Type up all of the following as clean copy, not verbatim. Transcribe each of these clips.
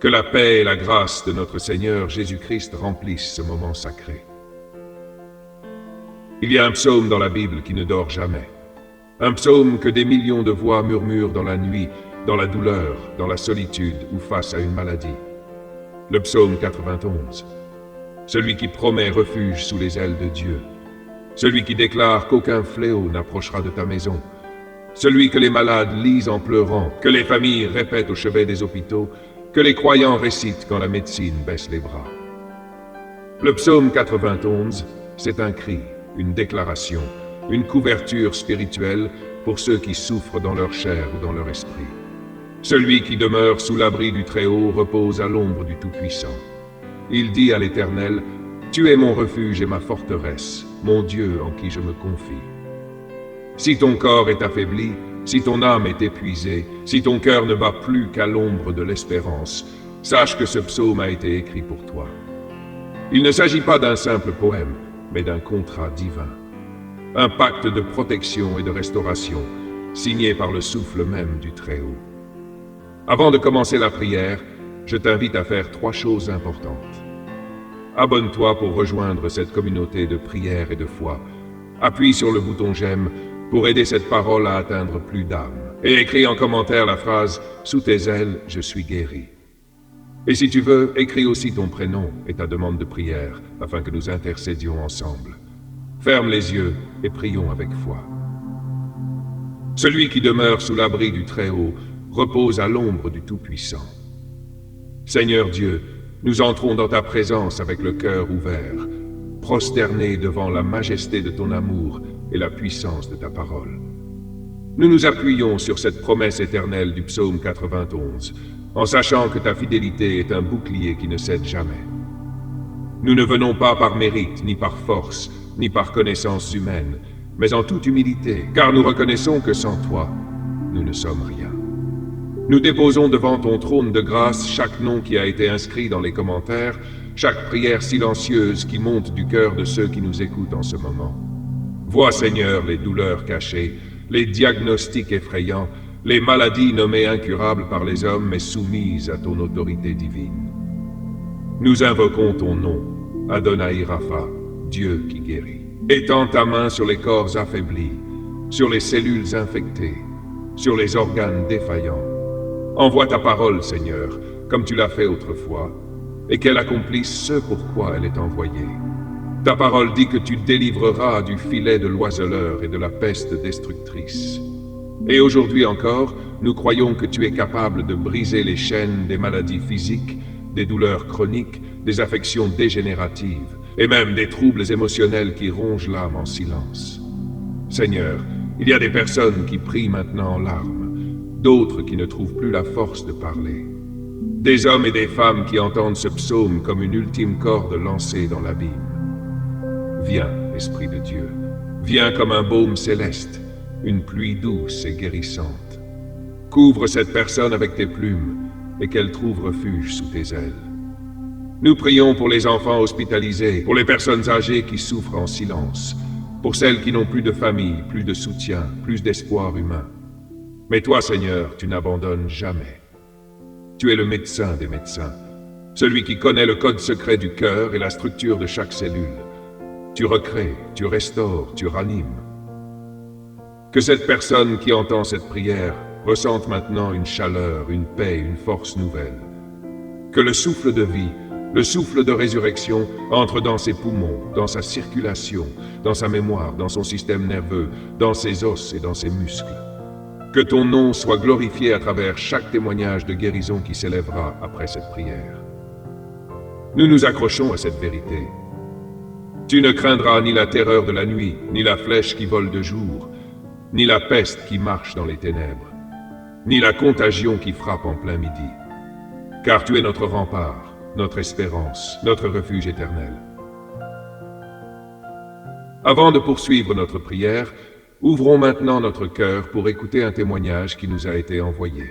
Que la paix et la grâce de notre Seigneur Jésus-Christ remplissent ce moment sacré. Il y a un psaume dans la Bible qui ne dort jamais. Un psaume que des millions de voix murmurent dans la nuit, dans la douleur, dans la solitude ou face à une maladie. Le psaume 91. Celui qui promet refuge sous les ailes de Dieu. Celui qui déclare qu'aucun fléau n'approchera de ta maison. Celui que les malades lisent en pleurant, que les familles répètent au chevet des hôpitaux, que les croyants récitent quand la médecine baisse les bras. Le psaume 91, c'est un cri, une déclaration, une couverture spirituelle pour ceux qui souffrent dans leur chair ou dans leur esprit. Celui qui demeure sous l'abri du Très-Haut repose à l'ombre du Tout-Puissant. Il dit à l'Éternel, « Tu es mon refuge et ma forteresse, mon Dieu en qui je me confie. » Si ton corps est affaibli, si ton âme est épuisée, si ton cœur ne bat plus qu'à l'ombre de l'espérance, sache que ce psaume a été écrit pour toi. Il ne s'agit pas d'un simple poème, mais d'un contrat divin. Un pacte de protection et de restauration, signé par le souffle même du Très-Haut. Avant de commencer la prière, je t'invite à faire 3 choses importantes. Abonne-toi pour rejoindre cette communauté de prière et de foi. Appuie sur le bouton j'aime pour aider cette parole à atteindre plus d'âmes. Et écris en commentaire la phrase « Sous tes ailes, je suis guéri ». Et si tu veux, écris aussi ton prénom et ta demande de prière, afin que nous intercédions ensemble. Ferme les yeux et prions avec foi. Celui qui demeure sous l'abri du Très-Haut repose à l'ombre du Tout-Puissant. Seigneur Dieu, nous entrons dans ta présence avec le cœur ouvert, prosternés devant la majesté de ton amour et la puissance de ta parole. Nous nous appuyons sur cette promesse éternelle du psaume 91, en sachant que ta fidélité est un bouclier qui ne cède jamais. Nous ne venons pas par mérite, ni par force, ni par connaissance humaine, mais en toute humilité, car nous reconnaissons que sans toi, nous ne sommes rien. Nous déposons devant ton trône de grâce chaque nom qui a été inscrit dans les commentaires, chaque prière silencieuse qui monte du cœur de ceux qui nous écoutent en ce moment. Vois, Seigneur, les douleurs cachées, les diagnostics effrayants, les maladies nommées incurables par les hommes mais soumises à ton autorité divine. Nous invoquons ton nom, Adonai Rapha, Dieu qui guérit. Étends ta main sur les corps affaiblis, sur les cellules infectées, sur les organes défaillants. Envoie ta parole, Seigneur, comme tu l'as fait autrefois, et qu'elle accomplisse ce pourquoi elle est envoyée. Ta parole dit que tu délivreras du filet de l'oiseleur et de la peste destructrice. Et aujourd'hui encore, nous croyons que tu es capable de briser les chaînes des maladies physiques, des douleurs chroniques, des affections dégénératives, et même des troubles émotionnels qui rongent l'âme en silence. Seigneur, il y a des personnes qui prient maintenant en larmes, d'autres qui ne trouvent plus la force de parler. Des hommes et des femmes qui entendent ce psaume comme une ultime corde lancée dans l'abîme. Viens, Esprit de Dieu, viens comme un baume céleste, une pluie douce et guérissante. Couvre cette personne avec tes plumes et qu'elle trouve refuge sous tes ailes. Nous prions pour les enfants hospitalisés, pour les personnes âgées qui souffrent en silence, pour celles qui n'ont plus de famille, plus de soutien, plus d'espoir humain. Mais toi, Seigneur, tu n'abandonnes jamais. Tu es le médecin des médecins, celui qui connaît le code secret du cœur et la structure de chaque cellule. Tu recrées, tu restaures, tu ranimes. Que cette personne qui entend cette prière ressente maintenant une chaleur, une paix, une force nouvelle. Que le souffle de vie, le souffle de résurrection entre dans ses poumons, dans sa circulation, dans sa mémoire, dans son système nerveux, dans ses os et dans ses muscles. Que ton nom soit glorifié à travers chaque témoignage de guérison qui s'élèvera après cette prière. Nous nous accrochons à cette vérité. Tu ne craindras ni la terreur de la nuit, ni la flèche qui vole de jour, ni la peste qui marche dans les ténèbres, ni la contagion qui frappe en plein midi. Car tu es notre rempart, notre espérance, notre refuge éternel. Avant de poursuivre notre prière, ouvrons maintenant notre cœur pour écouter un témoignage qui nous a été envoyé.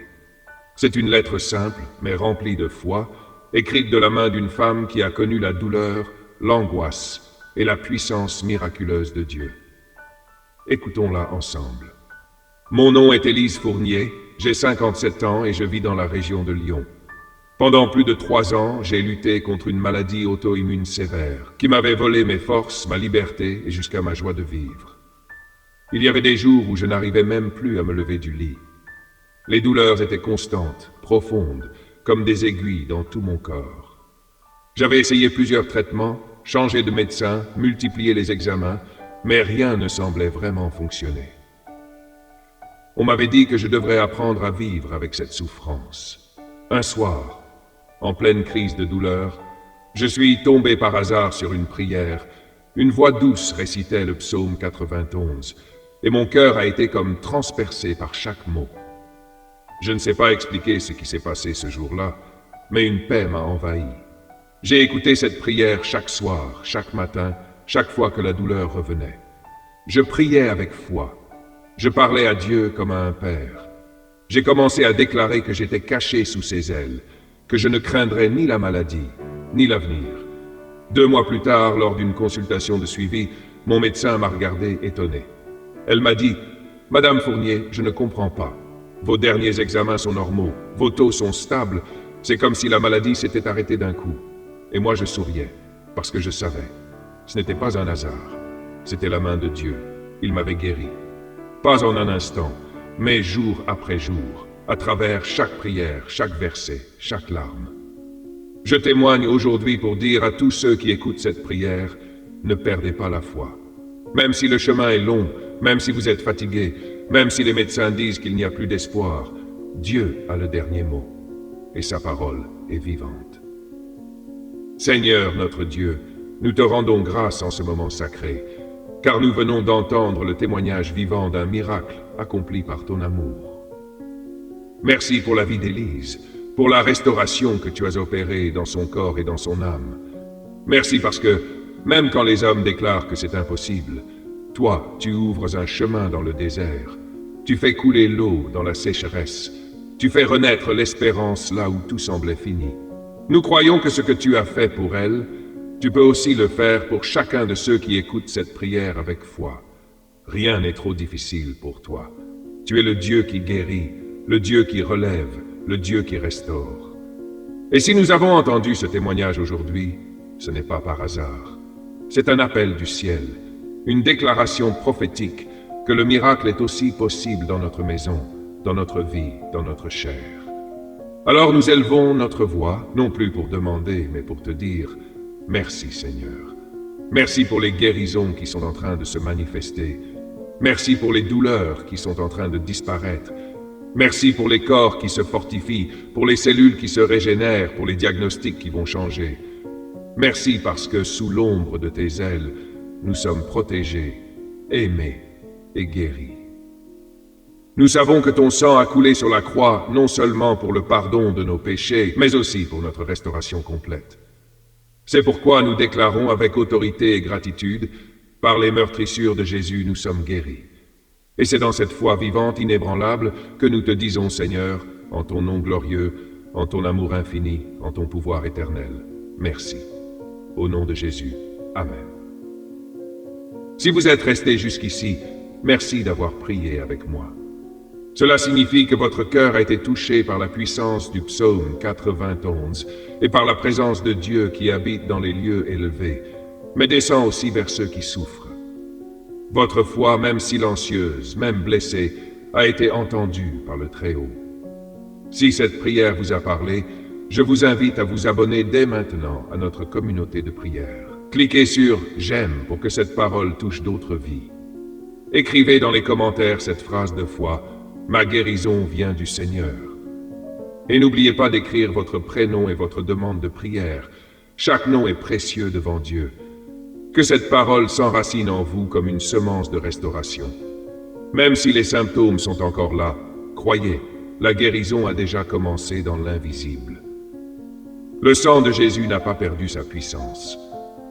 C'est une lettre simple, mais remplie de foi, écrite de la main d'une femme qui a connu la douleur, l'angoisse et la puissance miraculeuse de Dieu. Écoutons-la ensemble. Mon nom est Élise Fournier, j'ai 57 ans et je vis dans la région de Lyon. Pendant plus de 3 ans, j'ai lutté contre une maladie auto-immune sévère qui m'avait volé mes forces, ma liberté et jusqu'à ma joie de vivre. Il y avait des jours où je n'arrivais même plus à me lever du lit. Les douleurs étaient constantes, profondes, comme des aiguilles dans tout mon corps. J'avais essayé plusieurs traitements, changé de médecin, multiplié les examens, mais rien ne semblait vraiment fonctionner. On m'avait dit que je devrais apprendre à vivre avec cette souffrance. Un soir, en pleine crise de douleur, je suis tombé par hasard sur une prière. Une voix douce récitait le psaume 91, et mon cœur a été comme transpercé par chaque mot. Je ne sais pas expliquer ce qui s'est passé ce jour-là, mais une paix m'a envahi. J'ai écouté cette prière chaque soir, chaque matin, chaque fois que la douleur revenait. Je priais avec foi. Je parlais à Dieu comme à un père. J'ai commencé à déclarer que j'étais caché sous ses ailes, que je ne craindrais ni la maladie, ni l'avenir. 2 mois plus tard, lors d'une consultation de suivi, mon médecin m'a regardé étonné. Elle m'a dit « Madame Fournier, je ne comprends pas. Vos derniers examens sont normaux, vos taux sont stables, c'est comme si la maladie s'était arrêtée d'un coup. » Et moi je souriais, parce que je savais. Ce n'était pas un hasard, c'était la main de Dieu. Il m'avait guéri. Pas en un instant, mais jour après jour, à travers chaque prière, chaque verset, chaque larme. Je témoigne aujourd'hui pour dire à tous ceux qui écoutent cette prière, ne perdez pas la foi. Même si le chemin est long, même si vous êtes fatigué, même si les médecins disent qu'il n'y a plus d'espoir, Dieu a le dernier mot, et sa parole est vivante. Seigneur notre Dieu, nous te rendons grâce en ce moment sacré, car nous venons d'entendre le témoignage vivant d'un miracle accompli par ton amour. Merci pour la vie d'Élise, pour la restauration que tu as opérée dans son corps et dans son âme. Merci parce que, même quand les hommes déclarent que c'est impossible, toi, tu ouvres un chemin dans le désert, tu fais couler l'eau dans la sécheresse, tu fais renaître l'espérance là où tout semblait fini. Nous croyons que ce que tu as fait pour elle, tu peux aussi le faire pour chacun de ceux qui écoutent cette prière avec foi. Rien n'est trop difficile pour toi. Tu es le Dieu qui guérit, le Dieu qui relève, le Dieu qui restaure. Et si nous avons entendu ce témoignage aujourd'hui, ce n'est pas par hasard. C'est un appel du ciel, une déclaration prophétique que le miracle est aussi possible dans notre maison, dans notre vie, dans notre chair. Alors nous élevons notre voix, non plus pour demander, mais pour te dire « Merci Seigneur. Merci pour les guérisons qui sont en train de se manifester. Merci pour les douleurs qui sont en train de disparaître. Merci pour les corps qui se fortifient, pour les cellules qui se régénèrent, pour les diagnostics qui vont changer. Merci parce que sous l'ombre de tes ailes, nous sommes protégés, aimés et guéris. Nous savons que ton sang a coulé sur la croix, non seulement pour le pardon de nos péchés, mais aussi pour notre restauration complète. C'est pourquoi nous déclarons avec autorité et gratitude, par les meurtrissures de Jésus, nous sommes guéris. Et c'est dans cette foi vivante, inébranlable, que nous te disons, Seigneur, en ton nom glorieux, en ton amour infini, en ton pouvoir éternel. Merci. Au nom de Jésus. Amen. Si vous êtes restés jusqu'ici, merci d'avoir prié avec moi. Cela signifie que votre cœur a été touché par la puissance du psaume 91 et par la présence de Dieu qui habite dans les lieux élevés, mais descend aussi vers ceux qui souffrent. Votre foi, même silencieuse, même blessée, a été entendue par le Très-Haut. Si cette prière vous a parlé, je vous invite à vous abonner dès maintenant à notre communauté de prière. Cliquez sur « J'aime » pour que cette parole touche d'autres vies. Écrivez dans les commentaires cette phrase de foi « Ma guérison vient du Seigneur ». Et n'oubliez pas d'écrire votre prénom et votre demande de prière. Chaque nom est précieux devant Dieu. Que cette parole s'enracine en vous comme une semence de restauration. Même si les symptômes sont encore là, croyez, la guérison a déjà commencé dans l'invisible. Le sang de Jésus n'a pas perdu sa puissance,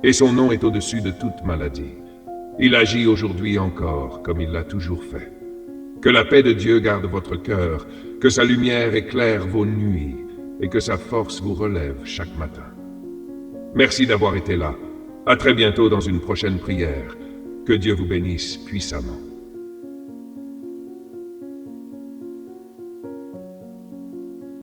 et son nom est au-dessus de toute maladie. Il agit aujourd'hui encore comme il l'a toujours fait. Que la paix de Dieu garde votre cœur, que sa lumière éclaire vos nuits, et que sa force vous relève chaque matin. Merci d'avoir été là. À très bientôt dans une prochaine prière. Que Dieu vous bénisse puissamment.